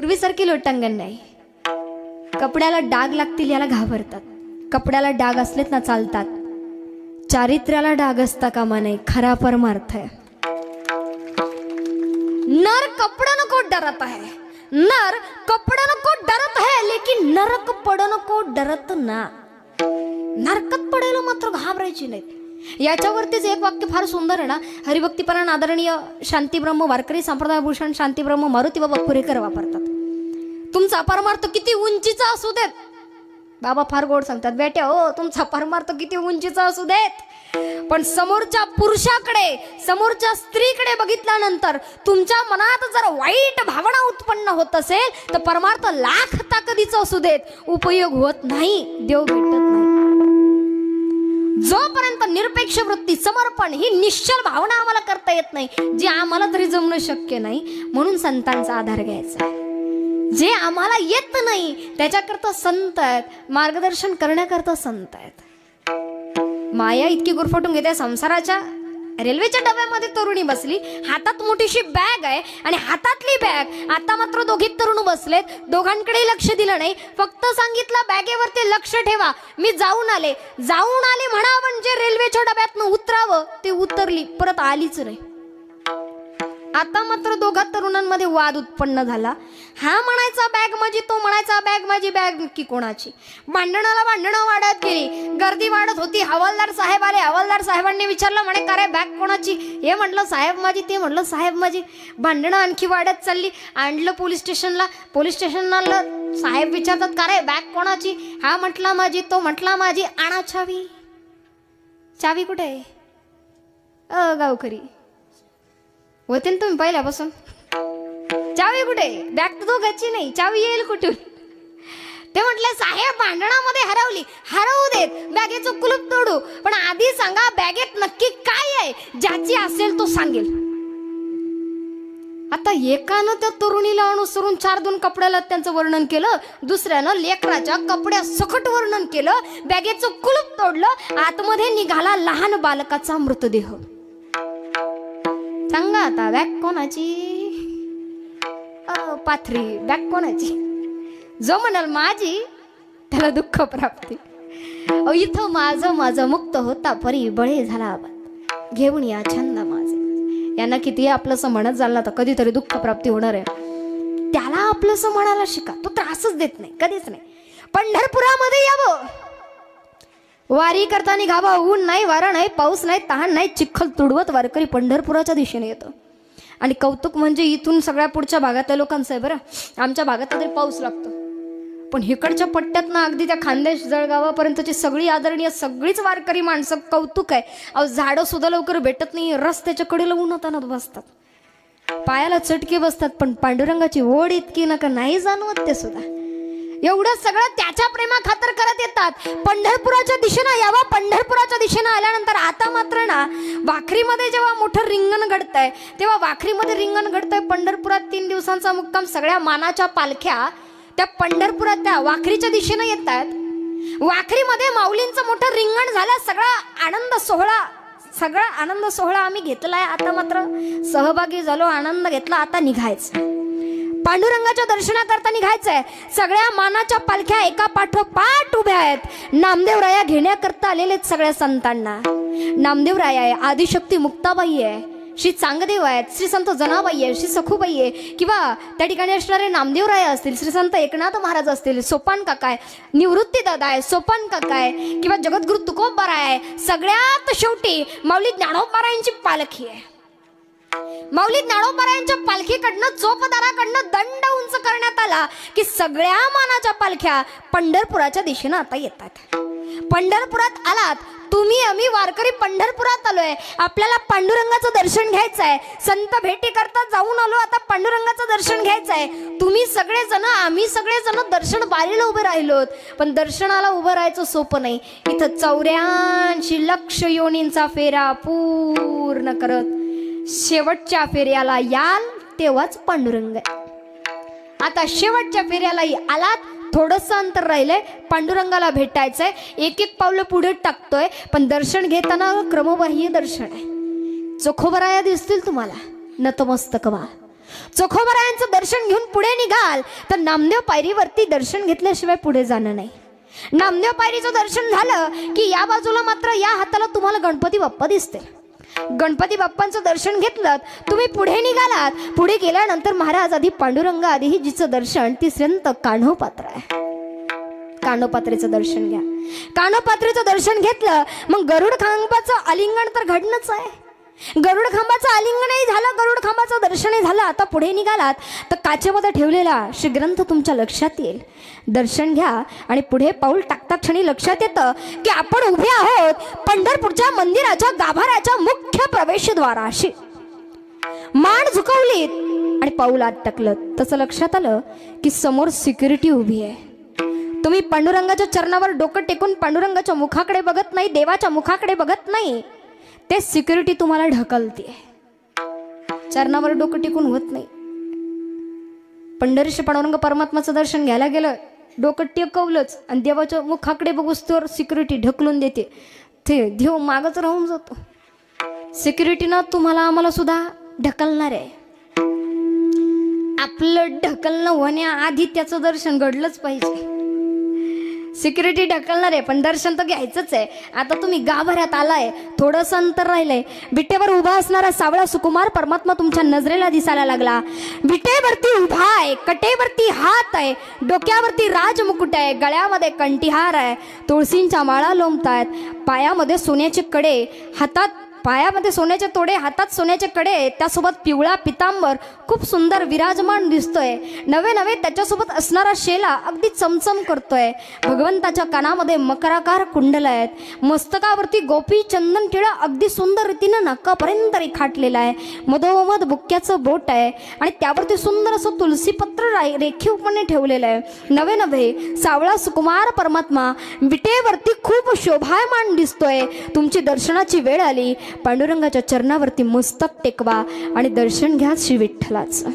पूर्वीसारखी लोटांगण नाही. कपड्याला डाग लागतील याला घाबरतात. कपड्याला डाग असलेत ना चालतात. चारित्र्याला डाग असता कामा नाही, खरा परमार्थ है. नर कपड़न को डरत है, नर कपड़न को डरत है, लेकिन नरक पडन को डरत ना. नरकत पडायला मात्र घाबरायची नाही. याच्यावरतीच एक वाक्य फार सुंदर आहे ना, हरिभक्तीपरायण आदरणीय शांतीब्रह्म वारकरी संप्रदायभूषण शांतीब्रह्म मारुतीबाबा पुरेकर वापरतात. तुमचा परमार्थ किती उंचीचा असू देत, बाबा फार गोड सांगतात, बेट्या हो तुमचा परमार्थ किती उंचीचा असू देत, पण समोरच्या पुरुषाकडे समोरच्या स्त्रीकडे बघितल्यानंतर तुमच्या मनात जर वाईट भावना उत्पन्न होत असेल तर परमार्थ लाख ताकदीचा असू देत, उपयोग होत नाही, देव भेटत नाही. जोपर्यंत निरपेक्ष वृत्ती समर्पण ही निश्चल भावना आम्हाला करता येत नाही, जे आम्हाला तरी जमणं शक्य नाही, म्हणून संतांचा आधार घ्यायचा. जे आम्हाला येत नाही त्याच्याकरता संत आहेत, मार्गदर्शन करण्याकरता संत आहेत. माया इतकी गुरफटून घेते संसाराच्या. रेल्वेच्या डब्यामध्ये तरुणी बसली, हातात मोठीशी बॅग आहे आणि हातातली बॅग. आता मात्र दोघी तरुण बसलेत, दोघांकडे लक्ष दिलं नाही, फक्त सांगितलं बॅगेवरती लक्ष ठेवा, मी जाऊन आले. जाऊन आले म्हणा म्हणजे रेल्वेच्या डब्यातनं उतरावं, ते उतरली, परत आलीच नाही. आता मात्र दोघा तरुणांमध्ये वाद उत्पन्न झाला. हा म्हणायचा बॅग माझी, तो म्हणायचा बॅग माझी, बॅग की कोणाची. भांडणाला भांडणं वाढत गेली, गर्दी वाढत होती. हवालदार साहेब आले, हवालदार साहेबांनी विचारलं, म्हणे का रे बॅग कोणाची. हे म्हटलं साहेब माझी, ते म्हटलं साहेब माझी. भांडणं आणखी वाढत चालली. आणलं पोलीस स्टेशनला. पोलीस स्टेशनला आणलं, साहेब विचारतात का रे बॅग कोणाची. हा म्हटला माझी, तो म्हटला माझी. आणा चावी. चावी कुठे आहे गावकरी होते ना तुम्ही पहिल्यापासून. चावी कुठे, बॅग तर दोघांची नाही, चावी येईल कुठून. ते म्हटले साहेब भांडणामध्ये हरवली. हरवू देत, बॅगेचं कुलूप तोडू, पण आधी सांगा बॅगेत नक्की काय आहे. ज्याची असेल तो सांगेल. आता एकानं त्या तरुणीला अनुसरून 4-2 कपड्याला त्यांचं वर्णन केलं, दुसऱ्यानं लेकराच्या कपड्या सकट वर्णन केलं, बॅगेचं कुलूप तोडलं, आतमध्ये निघाला लहान बालकाचा मृतदेह. सांगा आता बॅग कोणाची. पाथरी बॅग कोणाची. जो म्हणाल माझी त्याला दुःख प्राप्ती. इथं माझं मुक्त होता परी बळे झाला घेऊन या छंद माझे. यांना किती आपलंसं म्हणत झालं तर कधीतरी दुःख प्राप्ती होणार आहे. त्याला आपलंसं म्हणायला शिका, तो त्रासच देत नाही कधीच नाही. पंढरपुरामध्ये यावं, वारी करता निघावा, ऊन नाही, वारा नाही, पाऊस नाही, तहान नाही, चिखल तुडवत वारकरी पंढरपुराच्या दिशेने येतो. आणि कौतुक म्हणजे इथून सगळ्या पुढच्या भागातल्या लोकांचं आहे बरं. आमच्या भागात तरी पाऊस लागतो, पण इकडच्या पट्ट्यात ना अगदी त्या खानदेश जळगावापर्यंतची सगळी आदरणीय सगळीच वारकरी माणसं कौतुक आहे. अहो झाडं सुद्धा लवकर भेटत नाही, रस्त्याच्या कडेला उन्हात आणत बसतात, पायाला चटके बसतात, पण पांडुरंगाची ओढ इतकी नका नाही जाणवत ते सुद्धा. एवढं सगळं त्याच्या प्रेमा खातर करत येतात. पंढरपुराच्या दिशेनं यावा. पंढरपुराच्या दिशेनं आल्यानंतर आता मात्र ना वाखरीमध्ये जेव्हा मोठं रिंगण घडतंय तेव्हा वाखरीमध्ये रिंगण घडतंय. पंढरपुरात 3 दिवसांचा मुक्काम. सगळ्या मानाच्या पालख्या त्या पंढरपुरात त्या वाखरीच्या दिशेनं येत आहेत. वाखरीमध्ये माऊलींचं मोठं रिंगण झालं. सगळा आनंद सोहळा आम्ही घेतलाय. आता मात्र सहभागी झालो, आनंद घेतला. आता निघायचं, पांडुरंगाच्या दर्शनाकरता निघायचंय. सगळ्या मानाच्या पालख्या एका पाठोपाठ उभ्या आहेत. नामदेवराया घेण्याकरता आलेले सगळ्या संतांना. नामदेवराया आहे, आदिशक्ती मुक्ताबाई आहे, श्री चांगदेव आहेत, श्री संत जनाबाई आहे, श्री सखूबाई आहे, किंवा त्या ठिकाणी असणारे नामदेवराया असतील, श्री संत एकनाथ महाराज असतील, सोपान काका आहे, निवृत्ती दादा आहे, सोपान काका आहे, किंवा जगद्गुरु तुकोबाराय आहे. सगळ्यात शेवटी माऊली ज्ञानोबारायांची पालखी आहे. माऊली ज्ञानोबारायांच्या पालखीकडनं चोपदाराकडनं दंड उंच करण्यात आला की सगळ्या मानाच्या पालख्या पंढरपुराच्या दिशेनं आता येतात. पंढरपुरात आलात तुम्ही, आम्ही वारकरी पंढरपुरात आलोय. आपल्याला पांडुरंगाचं दर्शन घ्यायचंय. संत भेटी करता जाऊन आलो, आता पांडुरंगाचं दर्शन घ्यायचंय. तुम्ही सगळेजण, आम्ही सगळेजण दर्शन बारीला उभे राहिलोत, पण दर्शनाला उभं राहायचं सोपं नाही. इथं 84 लक्ष योनींचा फेरा पूर्ण करत शेवटच्या फेऱ्याला याल तेव्हाच पांडुरंग आहे. आता शेवटच्या फेऱ्यालाही आलात, थोडंसं अंतर राहिलंय, पांडुरंगाला भेटायचंय. एक पावलं पुढे टाकतोय, पण दर्शन घेताना क्रमबाह्य दर्शन आहे. चोखोबराया दिसतील तुम्हाला, नतमस्तक व्हा. चोखोबरायांचं दर्शन घेऊन पुढे निघाल तर नामदेव पायरीवरती दर्शन घेतल्याशिवाय पुढे जाणं नाही. नामदेव पायरीचं दर्शन झालं की या बाजूला मात्र या हाताला तुम्हाला गणपती बाप्पा दिसते. गणपती बाप्पांचं दर्शन घेतलं तुम्ही पुढे निघालात. पुढे गेल्यानंतर महाराज आधी पांडुरंग आधीही जिचं दर्शन तिसऱ्यांत कान्होपात्र आहे. कान्होपात्रेचं दर्शन घ्या. कान्होपात्रेचं दर्शन घेतलं मग गरुड खांबाचं आलिंगन तर घडणंच आहे. गरुड खांबाचं आलिंगनही झालं, गरुड खांबाचं दर्शनही झालं. आता पुढे निघालात तर काचेमध्ये ठेवलेला श्रीग्रंथ तुमच्या लक्षात येईल. दर्शन घ्या आणि पुढे पाऊल टाकता क्षणी लक्षात येतं की आपण उभे आहोत पंढरपूरच्या मंदिराच्या गाभाऱ्याच्या मुख्य प्रवेशद्वाराशी. मान झुकवलीत आणि पाऊल आत टाकलं तसं लक्षात आलं की समोर सिक्युरिटी उभी आहे. तुम्ही पांडुरंगाच्या चरणावर डोकं टेकून पांडुरंगाच्या मुखाकडे बघत नाही, देवाच्या मुखाकडे बघत नाही. ते सिक्युरिटी तुम्हाला ढकलते. चरणावर डोकं टेकून होत नाही. पंढरीश पांडुरंग परमात्माचं दर्शन घ्यायला गेलं, डोकं टेकवलंच आणि देवाच्या मुखाकडे बघूस तर सिक्युरिटी ढकलून देते. ते देव मागच राहून जातो. सिक्युरिटीनं तुम्हाला आम्हाला सुद्धा ढकलणार आहे. आपलं ढकलणं होण्याआधी त्याचं दर्शन घडलंच पाहिजे. सिक्युरिटी ढकलणार आहे पण दर्शन तर घ्यायचंच आहे. आता तुम्ही गाभाऱ्यात आलाय, थोडंसं अंतर राहिलंय. विटेवर उभा असणारा सावळा सुकुमार परमात्मा तुमच्या नजरेला दिसायला लागला. विटेवरती उभा आहे, कटेवरती हात आहे, डोक्यावरती राजमुकुट आहे, गळ्यामध्ये कंठीहार आहे, तुळशींच्या माळा लोंबतायत, पायामध्ये सोन्याचे कडे, पायामध्ये सोन्याचे तोडे, हातात सोन्याचे कडे, त्यासोबत पिवळा पितांबर खूप सुंदर विराजमान दिसतोय. नवे नवे त्याच्यासोबत असणारा शेला अगदी चमचम करतोय. भगवंताच्या कानामध्ये मकराकार कुंडल आहेत. मस्तकावरती गोपी चंदन टिळा अगदी सुंदर रीतीनं नाकापर्यंत रेखाटलेला आहे. मधोमध बुक्क्याचं बोट आहे आणि त्यावरती सुंदर असं तुलसीपत्र रेखीवपणे ठेवलेलं आहे. नवे नवे सावळा सुकुमार परमात्मा विटेवरती खूप शोभायमान दिसतोय. तुमची दर्शनाची वेळ आली. पांडुरंगाच्या चरणावरती मस्तक टेकवा आणि दर्शन घ्या श्री विठ्ठलाचं.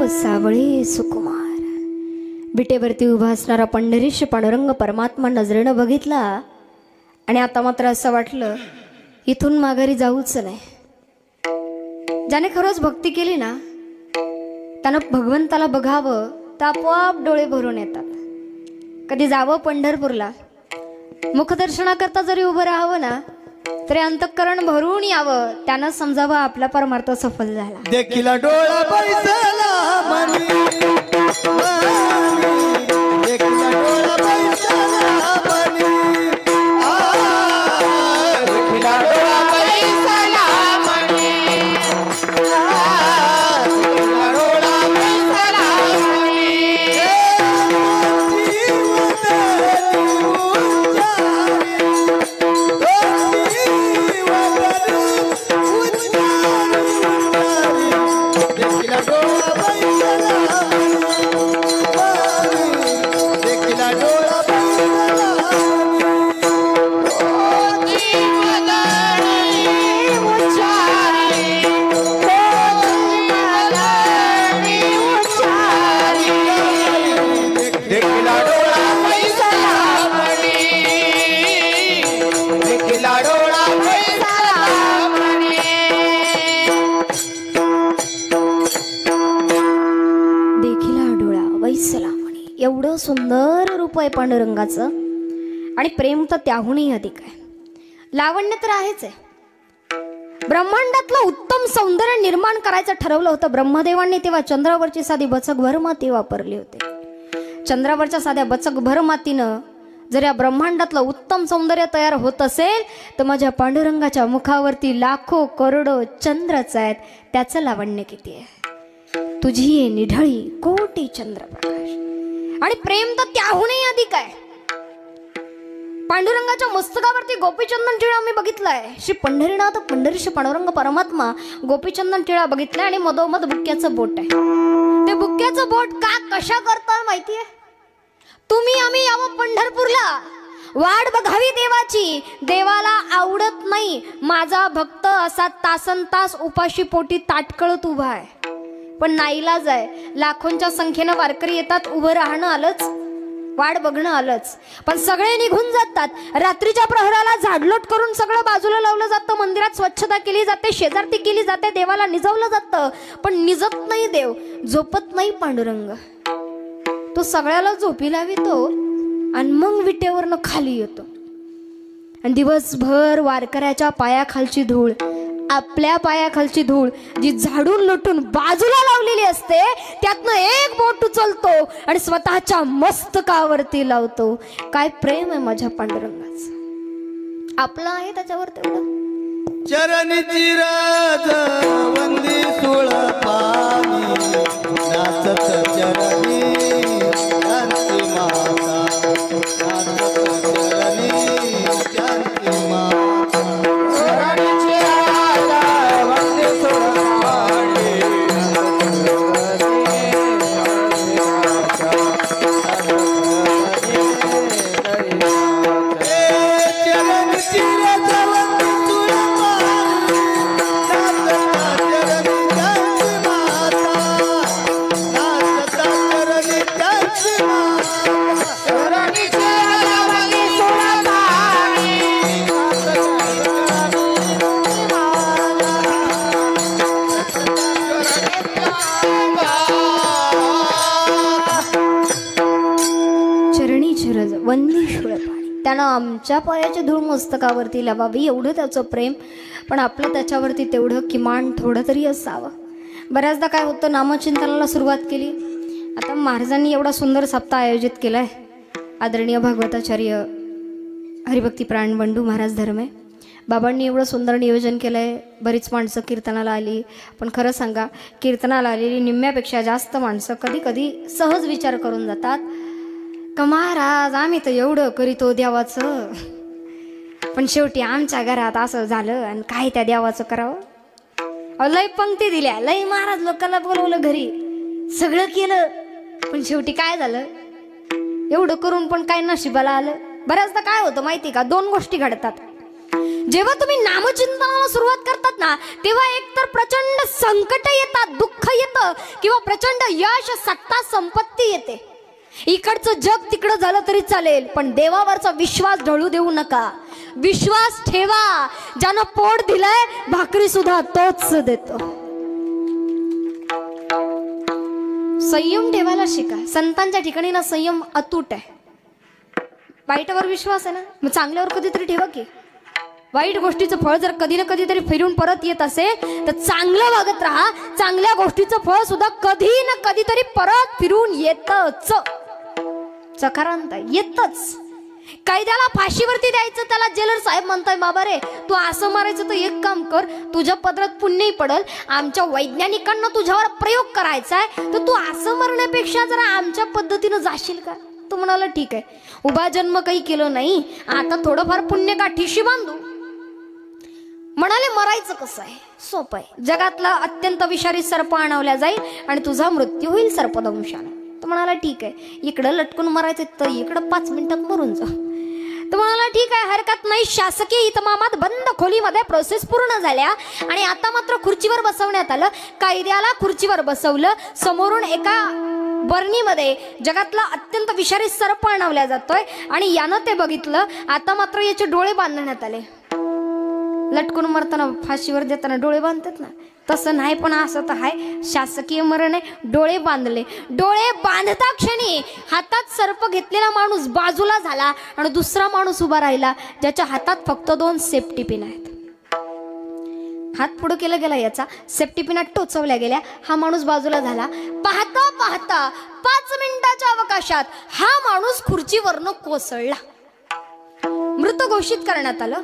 सावळे सुकुमार विटेवरती उभा असणारा पंढरीश पांडुरंग परमात्मा नजरेनं बघितला आणि आता मात्र असं वाटलं इथून माघारी जाऊच नाही. ज्याने खरंच भक्ती केली ना त्यानं भगवंताला बघावं तर आपोआप डोळे भरून येतात. कधी जावं पंढरपूरला, मुखदर्शनाकरता जरी उभं राहावं ना तरी अंतःकरण भरून यावं, त्यानं समजावं आपला परमार्थ सफल झाला. देखील डोळा बैसला मनी, देखील डोळा बैसला मनी, देखील डोळा बैसला मनी, देखील डोळा बैसला मनी, एवढं सुंदर रूप आहे पांडुरंगाचं, आणि प्रेम तर त्याहूनही अधिक आहे. लावण्य तर आहेच आहे. ब्रह्मांडातलं उत्तम सौंदर्य निर्माण करायचं ठरवलं होतं ब्रह्मदेवांनी, तेव्हा चंद्रावरची साधी बचकभर माती वापरली होती. चंद्रावरच्या साध्या बचकभर मातीनं जर या ब्रह्मांडातलं उत्तम सौंदर्य तयार होत असेल, तर माझ्या पांडुरंगाच्या मुखावरती लाखो करोडो चंद्रच आहेत. त्याचं लावण्य किती आहे. तुझी ये निढळी कोटी चंद्रप्रकाश. आणि प्रेम तर त्याहूनही अधिक आहे. पांडुरंगाच्या मस्तकावरती गोपीचंदन टिळा मी बघितलाय. श्री पंढरीनाथ पंढरीश पांडुरंग परमात्मा गोपीचंदन टिळा बघितलाय, आणि मधोमध बुक्क्याचं बोट आहे. ते बुक्क्याचं बोट का कशा करतात माहितीये. तुम्ही आम्ही यावं पंढरपूरला, वाट बघावी देवाची. देवाला आवडत नाही माझा भक्त असा तासन तास उपाशी पोटी ताटकळत उभा आहे. पण नाईलाज आहे, लाखोंच्या संख्येनं वारकरी येतात, उभं राहणं आलंच, वाट बघणं आलंच. पण सगळे निघून जातात. रात्रीच्या प्रहराला झाडलोट करून सगळं बाजूला लावलं जातं. मंदिरात स्वच्छता केली जाते, शेजारती केली जाते, देवाला निजवलं जातं. पण निजत नाही देव, झोपत नाही पांडुरंग. तो सगळ्याला झोपी लावितो आणि मग विटेवरनं खाली येतो. आणि दिवसभर वारकऱ्याच्या पायाखालची धूळ, आपल्या पायाखालची धूळ जी झाडून लुटून बाजूला लावलेली असते, त्यातनं एक बोट उचलतो आणि स्वतःच्या मस्तकावरती लावतो. काय प्रेम आहे माझ्या पांडुरंगाचं. आपलं आहे त्याच्यावर तेवढं. चरणीची राज वंदी सुळ पाणी, नाचत चरणी शांती माता, नाचत चरणी शांती माता. चरणीची राज वंदी सुळ पाणी, चरणीची राज वंदी शुळ पाणी. त्यानं आमच्या पायाची धूळ मस्तकावरती लावावी एवढं त्याचं प्रेम. पण आपलं त्याच्यावरती तेवढं किमान थोडं तरी असावं. बऱ्याचदा काय होतं, नामचिंतनाला सुरुवात केली. आता महाराजांनी एवढा सुंदर सप्ताह आयोजित केलाय. आदरणीय भागवताचार्य हरिभक्ती प्राण बंडू महाराज धर्मे बाबांनी एवढं सुंदर नियोजन केलंय. बरीच माणसं कीर्तनाला आली. पण खरं सांगा, कीर्तनाला आलेली निम्म्यापेक्षा जास्त माणसं कधी कधी सहज विचार करून जातात का महाराज आम्ही तर एवढं करीतो देवाचं, पण शेवटी आमच्या घरात असं झालं आणि काय त्या देवाचं करावं. लय पंक्ती दिल्या, लय महाराज लोकांना बोलवलं घरी, सगळं केलं, पण शेवटी काय झालं. एवढं करून पण काय नशिबाला आलं. बऱ्याचदा काय होतं माहिती का, दोन गोष्टी घडतात. जेव्हा तुम्ही नामचिंतनाला सुरुवात करतात ना, तेव्हा एकतर प्रचंड संकट येतात, दुःख येतं, किंवा प्रचंड यश सत्ता संपत्ती येते. इकडचं जग तिकडं झालं तरी चालेल, पण देवावरचा विश्वास ढळू देऊ नका. विश्वास ठेवा. ज्यानं पोट दिलंय भाकरी सुद्धा तोच देतो. संयम ठेवायला शिका. संतांच्या ठिकाणी ना संयम अतूट आहे. वाईटावर विश्वास आहे ना, मग चांगल्यावर कधीतरी ठेवा की. वाईट गोष्टीचं फळ जर कधी ना कधीतरी फिरून परत येत असेल तर चांगलं वागत राहा. चांगल्या गोष्टीचं फळ सुद्धा कधी ना कधीतरी परत फिरून येतच. चकारांत येतच. कैद्याला फाशीवरती द्यायचं, त्याला जेलर साहेब म्हणताय बाबा रे तू असं मारायचं तर एक काम कर, तुझ्या पदरात पुण्यही पडल. आमच्या वैज्ञानिकांना तुझ्यावर प्रयोग करायचा आहे, तर तू असं मरण्यापेक्षा जरा आमच्या पद्धतीनं जाशील का. तू म्हणाला ठीक आहे, उभा जन्म काही केलं नाही, आता थोडंफार पुण्य गाठीशी बांधू. म्हणाले मरायचं कसं आहे, सोपं आहे. जगातला अत्यंत विषारी सर्प आणवला जाईल आणि तुझा मृत्यू होईल सर्पदंशाने. तो म्हणाला ठीक आहे, इकडं लटकून मरायचं तर इकडं 5 मिनिटात मरून जा. तो म्हणाला ठीक आहे, हरकत नाही. शासकीय इतमामात बंद खोलीमध्ये प्रोसेस पूर्ण झाल्या आणि आता मात्र खुर्चीवर बसवण्यात आलं. कैद्याला खुर्चीवर बसवलं. समोरून एका बर्नीमध्ये जगातला अत्यंत विषारी सर्प आणवला जातोय आणि यानं ते बघितलं. आता मात्र याचे डोळे बांधण्यात आले. लटकून मरताना फाशीवर देताना डोळे बांधतात ना, तसं नाही. पण असं तर आहे, शासकीय मरण आहे. डोळे बांधले. डोळे बांधता क्षणी हातात सर्प घेतलेला माणूस बाजूला झाला आणि दुसरा माणूस उभा राहिला ज्याच्या हातात फक्त 2 सेफ्टी पिन आहेत. हात पुढे केला गेला, याचा सेफ्टी पिना टोचवल्या गेल्या. हा माणूस बाजूला झाला. पाहता पाहता 5 मिनिटाच्या अवकाशात हा माणूस खुर्चीवरनं कोसळला. मृत घोषित करण्यात आलं.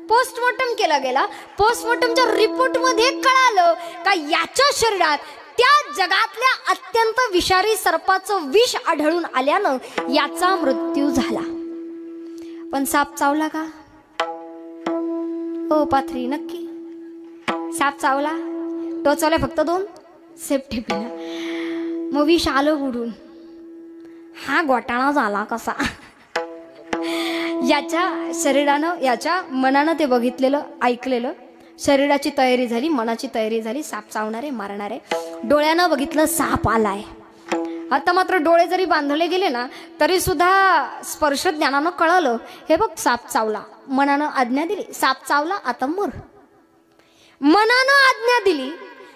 पोस्टमॉर्टम केला गेला. पोस्टमॉर्टमच्या रिपोर्टमध्ये कळालं का याच्या शरीरात त्या जगातल्या अत्यंत विषारी सर्पाचं विष आढळून आल्यानं याचा मृत्यू झाला. पण साप चावला का? ओ पाथरी, नक्की साप चावला. टोचवले फक्त 2 सेफ्टी पिना. मग विष आलं उडून. हा घोटाळा झाला कसा? याच्या शरीरानं, याच्या मनानं ते बघितलेलं, ऐकलेलं. शरीराची तयारी झाली, मनाची तयारी झाली. साप चावणारे, मारणारे. डोळ्यानं बघितलं साप आलाय. आता मात्र डोळे जरी बांधले गेले ना तरी सुद्धा स्पर्श ज्ञानानं कळलं, हे बघ साप चावला. मनानं आज्ञा दिली, साप चावला, आता मर. मनानं आज्ञा दिली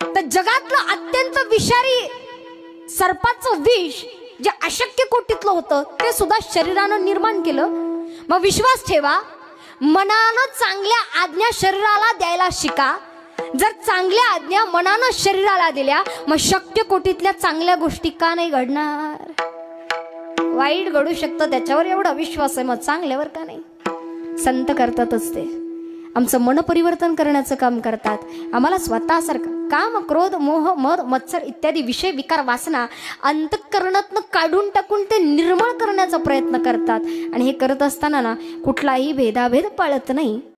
तर जगातलं अत्यंत विषारी सर्पाचं विष जे अशक्य कोटीतलं होतं ते सुद्धा शरीरानं निर्माण केलं. मग विश्वास ठेवा, मनानं चांगल्या आज्ञा शरीराला द्यायला शिका. जर चांगल्या आज्ञा मनानं शरीराला दिल्या मग शक्य कोटीतल्या चांगल्या गोष्टी का नाही घडणार? वाईट घडू शकतं त्याच्यावर एवढा विश्वास आहे, मग चांगल्यावर का नाही? संत करतातच ते. आमचं मन परिवर्तन करण्याचं काम करतात. आम्हाला स्वतःसारखं काम, क्रोध, मोह, मद, मत्सर इत्यादी विषय, विकार, वासना अंतःकरणातनं काढून टाकून ते निर्मळ करण्याचा प्रयत्न करतात. आणि हे करत असताना ना कुठलाही भेदाभेद पाळत नाही.